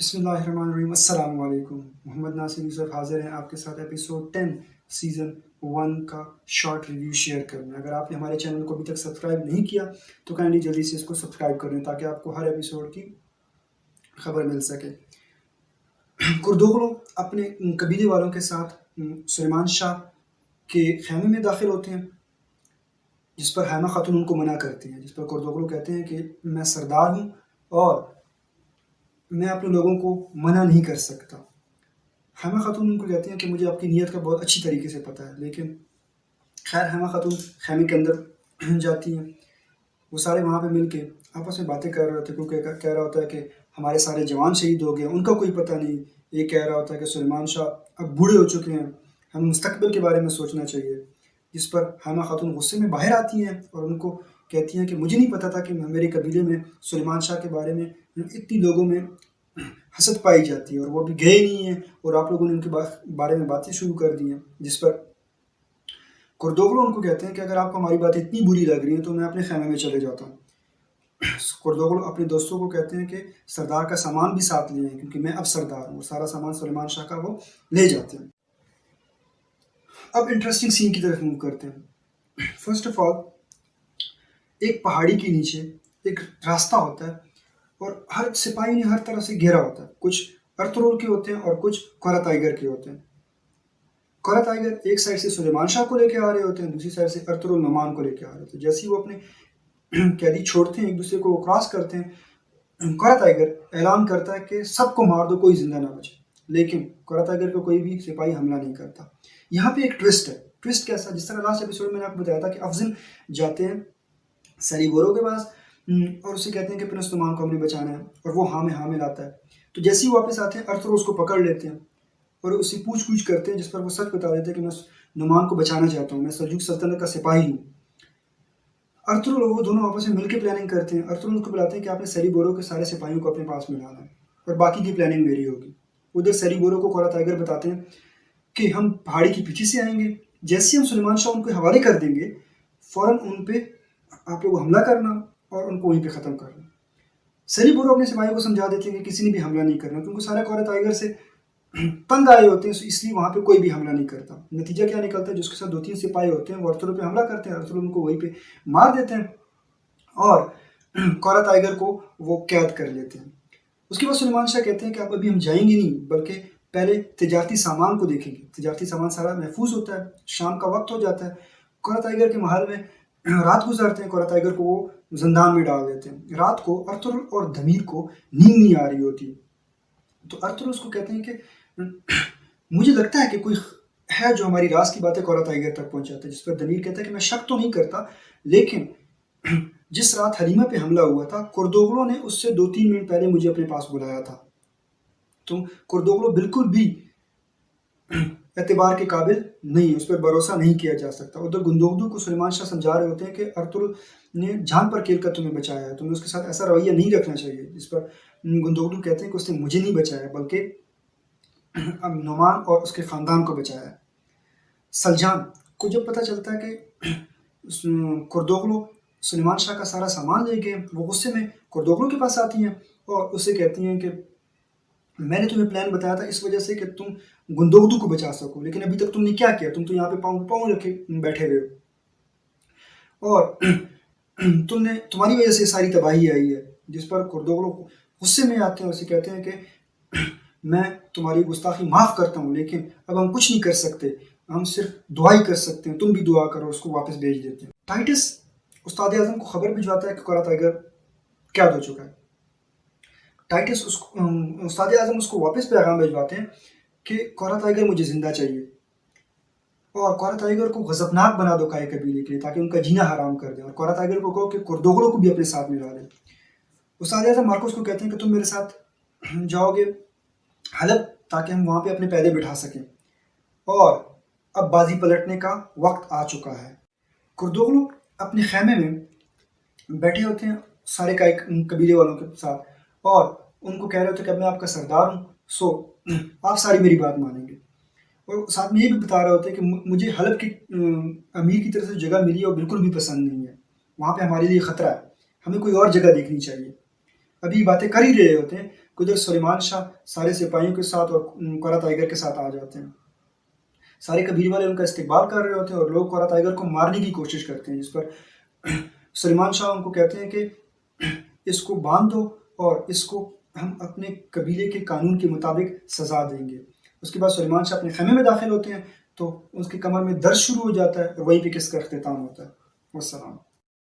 बिस्मिल्लाहिर्रहमानिर्रहीम। अस्सलाम वालेकुम। मोहम्मद नासिर यूसुफ हाज़िर हैं आपके साथ एपिसोड 10 सीज़न 1 का शॉर्ट रिव्यू शेयर करने। अगर आपने हमारे चैनल को अभी तक सब्सक्राइब नहीं किया तो काइंडली जल्दी से इसको सब्सक्राइब कर लें ताकि आपको हर एपिसोड की खबर मिल सके। कुर्दोगलो अपने कबीले वालों के साथ सुलेमान शाह के खैमे में दाखिल होते हैं, जिस पर हैमा खातून उनको मना करती हैं, जिस पर कुर्दोगलो कहते हैं कि मैं सरदार हूँ और मैं अपने लोगों को मना नहीं कर सकता। हैमा खातून उनको कहती हैं कि मुझे आपकी नीयत का बहुत अच्छी तरीके से पता है, लेकिन खैर हैमा खातून खैमे के अंदर जाती हैं। वो सारे वहाँ पे मिल के आपस में बातें कर रहे होते, क्योंकि कह रहा होता है कि हमारे सारे जवान शहीद हो गए, उनका कोई पता नहीं। ये कह रहा होता है कि सुलेमान शाह अब बूढ़े हो चुके हैं, हमें मुस्तकबिल के बारे में सोचना चाहिए। जिस पर हैमा खातून गुस्से में बाहर आती हैं और उनको कहती हैं कि मुझे नहीं पता था कि मेरे कबीले में सुलेमान शाह के बारे में इतनी लोगों में हसद पाई जाती है और वो अभी गए नहीं हैं और आप लोगों ने उनके बारे में बातें शुरू कर दी हैं। जिस पर कुर्दोगलो उनको कहते हैं कि अगर आपको हमारी बातें इतनी बुरी लग रही हैं तो मैं अपने खैमे में चले जाता हूँ। कुर्दोगलो अपने दोस्तों को कहते हैं कि सरदार का सामान भी साथ लिए हैं, क्योंकि मैं अब सरदार हूँ, और सारा सामान सुलेमान शाह का वो ले जाते हैं। अब इंटरेस्टिंग सीन की तरफ मूव करते हैं। फर्स्ट ऑफ ऑल, एक पहाड़ी के नीचे एक रास्ता होता है और हर सिपाही ने हर तरफ से घेरा होता है। कुछ अर्तुगरुल के होते हैं और कुछ कोरा टाइगर के होते हैं। कोरा टाइगर एक साइड से सुलेमान शाह को लेके आ रहे होते हैं, दूसरी साइड से अर्तुगरुल नोमान को लेके आ रहे होते हैं। जैसे ही वो अपने कैदी छोड़ते हैं, एक दूसरे को क्रॉस करते हैं, कोरा टाइगर ऐलान करता है कि सबको मार दो, कोई जिंदा ना बचे। लेकिन कोरा टाइगर को कोई भी सिपाही हमला नहीं करता। यहाँ पे एक ट्विस्ट है। ट्विस्ट कैसा? जिस तरह लास्ट एपिसोड में मैंने आपको बताया था कि अफजल जाते हैं सरीबोरो के पास और उससे कहते हैं कि प्रिंस नुमान को हमने बचाना है, और वो हाँ में लाता है। तो जैसे ही वापस आते हैं, अर्तुगरुल उसको पकड़ लेते हैं और उससे पूछ करते हैं, जिस पर वो सच बता देते हैं कि मैं नुमान को बचाना चाहता हूँ, मैं सल्जूक सल्तनत का सिपाही हूँ। अर्तुगरुल और वो दोनों आपस में मिलकर प्लानिंग करते हैं। अर्तुगरुल उसको बुलाते हैं कि आपने सरीबोरो के सारे सिपाहियों को अपने पास मिलाना है और बाकी की प्लानिंग मेरी होगी। उधर सरीबोरो को कोरा टाइगर बताते हैं कि हम पहाड़ी के पीछे से आएंगे, जैसे हम सुलेमान शाह उनको हवाले कर देंगे, फौरन उन पे आप लोग हमला करना और उनको वहीं पे ख़त्म करना। सरीबोरो अपने सिपाहियों को समझा देते हैं कि किसी ने भी हमला नहीं करना, क्योंकि सारे कोरा टाइगर से तंग आए होते हैं, इसलिए वहाँ पे कोई भी हमला नहीं करता। नतीजा क्या निकलता है? जिसके साथ 2-3 सिपाही होते हैं वो अर्तुगरुल पे हमला करते हैं, अर्तुगरुल उनको वहीं पे मार देते हैं और कोरा टाइगर को वो कैद कर लेते हैं। उसके बाद सुलेमान शाह कहते हैं कि आप अभी हम जाएंगे नहीं, बल्कि पहले तिजारती सामान को देखेंगे। तिजारती सामान सारा महफूज होता है, शाम का वक्त हो जाता है, कोरा टाइगर के महल में रात गुजारते हैं। कोरा टाइगर को वो जिंदान में डाल देते हैं। रात को अर्तुगरुल और दमीर को नींद नहीं आ रही होती, तो अर्तुगरुल उसको कहते हैं कि मुझे लगता है कि कोई है जो हमारी राज की बातें कोरा टाइगर तक पहुंचाता है। जिस पर दमीर कहता है कि मैं शक तो नहीं करता, लेकिन जिस रात हलीमा पे हमला हुआ था, कुर्दोगलो ने उससे 2-3 मिनट पहले मुझे अपने पास बुलाया था। तो कुर्दोगलो बिल्कुल भी एतबार के काबिल नहीं, उस पर भरोसा नहीं किया जा सकता। उधर गुंदोगदू को सुलेमान शाह समझा रहे होते हैं कि अर्तुगरुल ने जान पर खेल कर तुम्हें बचाया है, तुम्हें उसके साथ ऐसा रवैया नहीं रखना चाहिए। जिस पर गुंदोगदू कहते हैं कि उसने मुझे नहीं बचाया, बल्कि अब नोमान और उसके ख़ानदान को बचाया है। सलजान को जब पता चलता है कि कुर्दोगलो सुलेमान शाह का सारा सामान ले गए, वो गुस्से में कुर्दोगलो के पास आती हैं और उससे कहती हैं कि मैंने तुम्हें प्लान बताया था इस वजह से कि तुम गुंदोगदू को बचा सको, लेकिन अभी तक तुमने क्या किया? तुम तो यहाँ पे पाँव रखे बैठे हुए हो और तुम्हारी वजह से सारी तबाही आई है। जिस पर कुर्दोगलो गुस्से में आते हैं और उसे कहते हैं कि मैं तुम्हारी गुस्ताखी माफ़ करता हूँ, लेकिन अब हम कुछ नहीं कर सकते, हम सिर्फ दुआ ही कर सकते हैं, तुम भी दुआ करो। उसको वापस भेज देते हैं। टाइटस उस्ताद आज़म को खबर भिजवाता है कि कोरा टाइगर कैद हो चुका है। टाइटस उस्ताद आज़म उसको वापस पैगाम भिजवाते हैं कि कोरा टाइगर मुझे जिंदा चाहिए और कोरा टाइगर को गजबनाक बना दो काय कबीले के लिए, ताकि उनका जीना हराम कर दें, और कोरा टाइगर को कहो कि कुर्दोगलो को भी अपने साथ मिला लें। उस्ताद आज़म मार्कोस को कहते हैं कि तुम मेरे साथ जाओगे हलब, ताकि हम वहाँ पे अपने पैदे बिठा सकें, और अब बाजी पलटने का वक्त आ चुका है। कुर्दोगलो अपने खैमे में बैठे होते हैं सारे कबीले वालों के साथ और उनको कह रहे होते हैं कि अब मैं आपका सरदार हूँ, सो आप सारी मेरी बात मानेंगे। और साथ में ये भी बता रहे होते हैं कि मुझे हलब की अमीर की तरफ से जगह मिली और बिल्कुल भी पसंद नहीं है, वहाँ पे हमारे लिए ख़तरा है, हमें कोई और जगह देखनी चाहिए। अभी बातें कर ही रहे होते हैं کہ ادھر سلیمان شاہ سارے سپاہیوں کے ساتھ اور کورا ٹائیگر کے ساتھ آ جاتے ہیں. سارے قبیلے والے ان کا استقبال کر رہے ہوتے ہیں اور لوگ کورا ٹائیگر کو مارنے کی کوشش کرتے ہیں، جس پر سلیمان شاہ ان کو کہتے ہیں کہ اس کو باندھ دو اور اس کو ہم اپنے قبیلے کے قانون کے مطابق سزا دیں گے. اس کے بعد سلیمان شاہ اپنے خیمے میں داخل ہوتے ہیں تو اس کی کمر میں درد شروع ہو جاتا ہے اور وہیں پہ کس کا اختتام ہوتا ہے. والسلام.